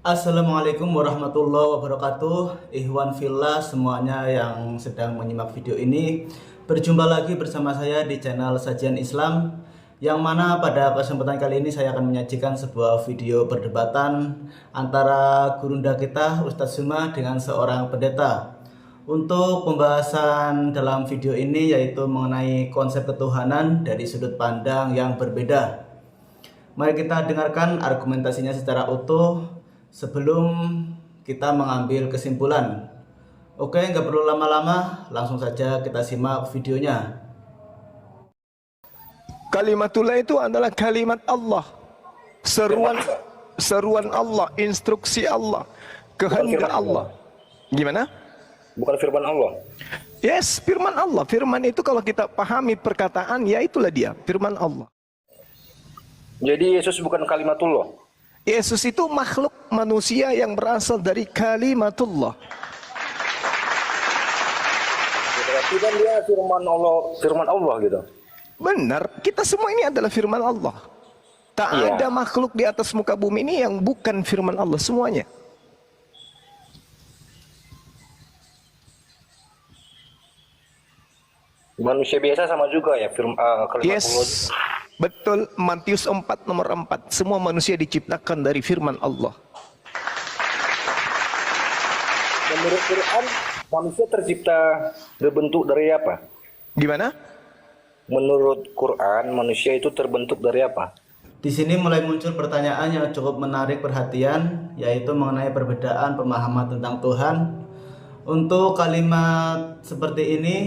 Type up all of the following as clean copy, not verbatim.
Assalamualaikum warahmatullahi wabarakatuh. Ikhwan fillah semuanya yang sedang menyimak video ini, berjumpa lagi bersama saya di channel Sajian Islam, yang mana pada kesempatan kali ini saya akan menyajikan sebuah video perdebatan antara gurunda kita Ustadz Zuma dengan seorang pendeta. Untuk pembahasan dalam video ini yaitu mengenai konsep ketuhanan dari sudut pandang yang berbeda. Mari kita dengarkan argumentasinya secara utuh sebelum kita mengambil kesimpulan. Oke, nggak perlu lama-lama, langsung saja kita simak videonya. Kalimatullah itu adalah kalimat Allah, seruan Allah, instruksi Allah, kehendak Allah. Gimana? Bukan firman Allah. Yes, firman Allah. Firman itu kalau kita pahami perkataan, ya itulah dia, firman Allah. Jadi Yesus bukan kalimatullah. Yesus itu makhluk manusia yang berasal dari kalimatullah. Berarti kan dia firman Allah gitu. Benar, kita semua ini adalah firman Allah. Tak Iya. ada makhluk di atas muka bumi ini yang bukan firman Allah semuanya. Manusia biasa sama juga ya kalimatullah. Yes, betul. Matius 4 nomor 4. Semua manusia diciptakan dari firman Allah. Menurut Quran, manusia tercipta berbentuk dari apa? Gimana? Menurut Quran, manusia itu terbentuk dari apa? Di sini mulai muncul pertanyaan yang cukup menarik perhatian, yaitu mengenai perbedaan pemahaman tentang Tuhan. Untuk kalimat seperti ini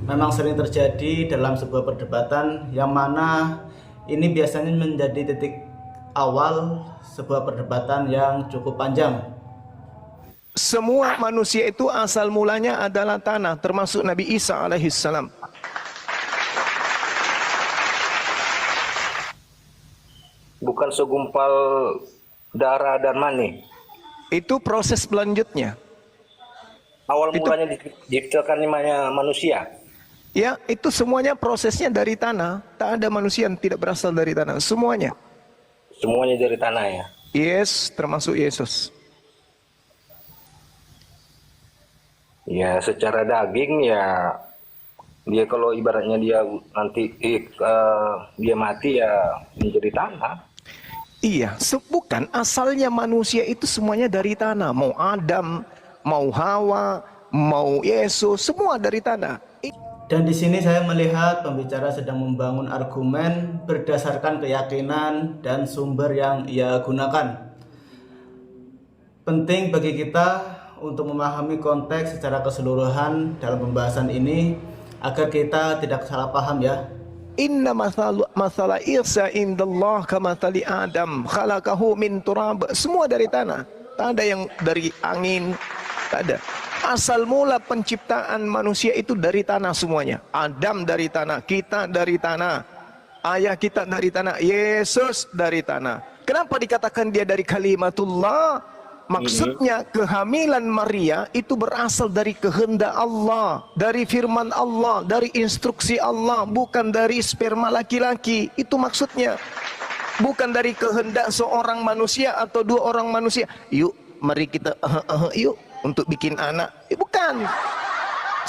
memang sering terjadi dalam sebuah perdebatan, yang mana ini biasanya menjadi titik awal sebuah perdebatan yang cukup panjang. Semua manusia itu asal mulanya adalah tanah, termasuk Nabi Isa alaihissalam. Bukan segumpal darah dan mani. Itu proses selanjutnya. Awal mulanya diciptakan manusia. Ya, itu semuanya prosesnya dari tanah. Tak ada manusia yang tidak berasal dari tanah. Semuanya. Semuanya dari tanah ya. Yes, termasuk Yesus. Ya, secara daging ya, dia kalau ibaratnya dia nanti dia mati ya menjadi tanah. Iya, bukan. Asalnya manusia itu semuanya dari tanah. Mau Adam, mau Hawa, mau Yesus, semua dari tanah. Dan di sini saya melihat pembicara sedang membangun argumen berdasarkan keyakinan dan sumber yang ia gunakan. Penting bagi kita untuk memahami konteks secara keseluruhan dalam pembahasan ini agar kita tidak salah paham ya. Inna masalah Isa indallah kamathali Adam khalaqahu min turab. Semua dari tanah. Tak ada yang dari angin, tak ada. Asal mula penciptaan manusia itu dari tanah semuanya. Adam dari tanah, kita dari tanah, ayah kita dari tanah, Yesus dari tanah. Kenapa dikatakan dia dari kalimatullah? Maksudnya kehamilan Maria itu berasal dari kehendak Allah, dari firman Allah, dari instruksi Allah, bukan dari sperma laki-laki. Itu maksudnya. Bukan dari kehendak seorang manusia atau dua orang manusia. Yuk, mari kita yuk untuk bikin anak. Bukan.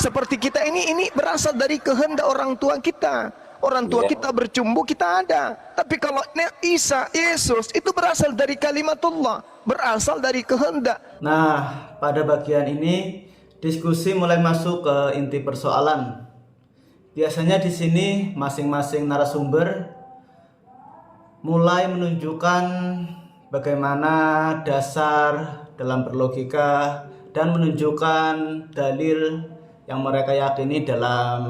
Seperti kita ini berasal dari kehendak orang tua kita. Orang tua kita bercumbu, kita ada. Tapi kalau Isa, Yesus itu berasal dari kalimatullah, berasal dari kehendak. Nah, pada bagian ini diskusi mulai masuk ke inti persoalan. Biasanya di sini masing-masing narasumber mulai menunjukkan bagaimana dasar dalam berlogika dan menunjukkan dalil yang mereka yakini dalam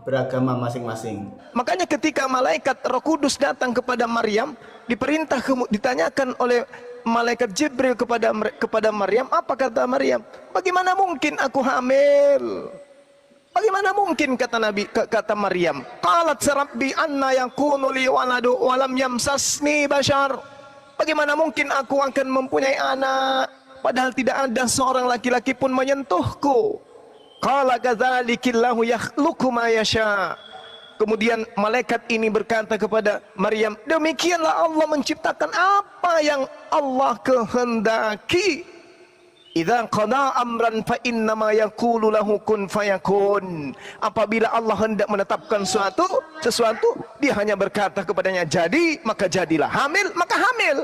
beragama masing-masing. Makanya ketika malaikat Roh Kudus datang kepada Maryam, ditanyakan oleh malaikat Jibril kepada Maryam, apa kata Maryam? Bagaimana mungkin aku hamil? Bagaimana mungkin kata kata Maryam? Qalat rabbi anna yakunu li waladu wa lam yamsasni bashar. Bagaimana mungkin aku akan mempunyai anak padahal tidak ada seorang laki-laki pun menyentuhku? Qala kadzalikillahu yakhluqu ma yasha. Kemudian malaikat ini berkata kepada Maryam, demikianlah Allah menciptakan apa yang Allah kehendaki. Idza qada amran fa innama yaqulu lahu kun fayakun. Apabila Allah hendak menetapkan sesuatu, dia hanya berkata kepadanya jadi, maka jadilah. Hamil, maka hamil.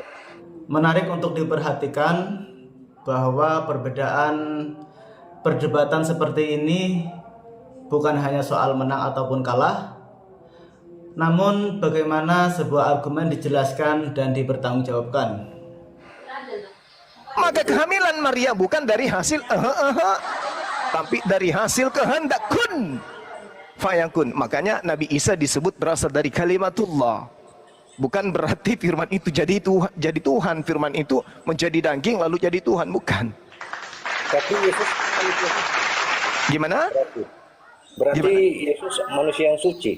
Menarik untuk diperhatikan bahwa perdebatan seperti ini bukan hanya soal menang ataupun kalah, namun bagaimana sebuah argumen dijelaskan dan dipertanggungjawabkan. Maka kehamilan Maria bukan dari hasil tapi dari hasil kehendak kun fayakun. Makanya Nabi Isa disebut berasal dari kalimatullah. Bukan berarti firman itu jadi Tuhan, firman itu menjadi daging lalu jadi Tuhan, bukan. Tapi Yesus Gimana? berarti Yesus manusia yang suci.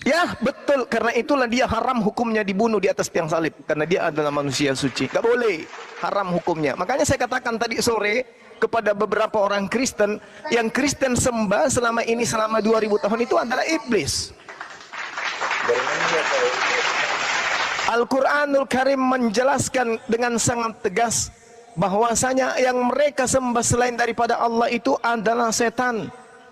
Ya betul, karena itulah dia haram hukumnya dibunuh di atas tiang salib, karena dia adalah manusia suci. Gak boleh, haram hukumnya. Makanya saya katakan tadi sore kepada beberapa orang Kristen, yang Kristen sembah selama ini selama 2000 tahun itu adalah iblis. Al-Quranul Karim menjelaskan dengan sangat tegas bahwasanya yang mereka sembah selain daripada Allah itu adalah setan.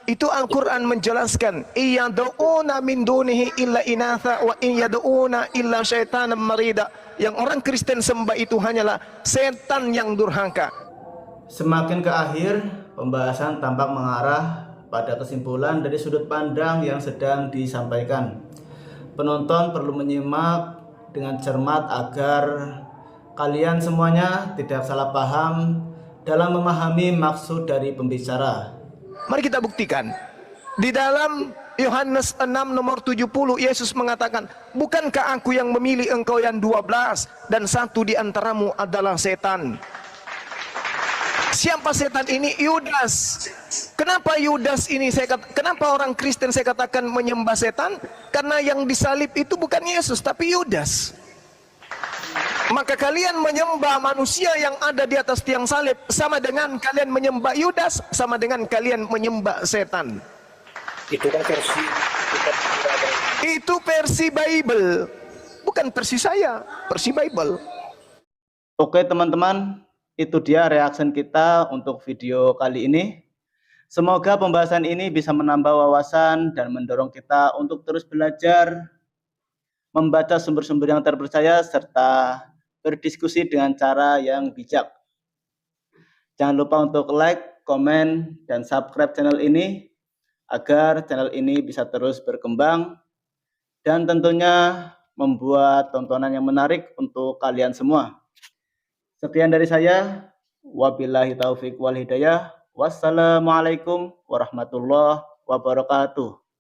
Itu Al-Quran menjelaskan, iyad'una min dunihi illa inatha wa in yad'una illa syaitanan marida. Yang orang Kristen sembah itu hanyalah setan yang durhaka. Semakin ke akhir, pembahasan tampak mengarah pada kesimpulan dari sudut pandang yang sedang disampaikan. Penonton perlu menyimak dengan cermat agar kalian semuanya tidak salah paham dalam memahami maksud dari pembicara. Mari kita buktikan. Di dalam Yohanes 6 nomor 70, Yesus mengatakan, bukankah aku yang memilih engkau yang 12 dan satu di antaramu adalah setan. Siapa setan ini? Yudas. Kenapa Yudas ini kenapa orang Kristen saya katakan menyembah setan? Karena yang disalib itu bukan Yesus tapi Yudas. Maka kalian menyembah manusia yang ada di atas tiang salib sama dengan kalian menyembah Yudas, sama dengan kalian menyembah setan. Itu kan versi Itu versi Bible, bukan versi saya, versi Bible. Oke teman-teman, itu dia reaction kita untuk video kali ini. Semoga pembahasan ini bisa menambah wawasan dan mendorong kita untuk terus belajar, membaca sumber-sumber yang terpercaya, serta berdiskusi dengan cara yang bijak. Jangan lupa untuk like, komen, dan subscribe channel ini agar channel ini bisa terus berkembang dan tentunya membuat tontonan yang menarik untuk kalian semua. Sekian dari saya. Wabillahi taufiq wal hidayah. Wassalamualaikum warahmatullahi wabarakatuh.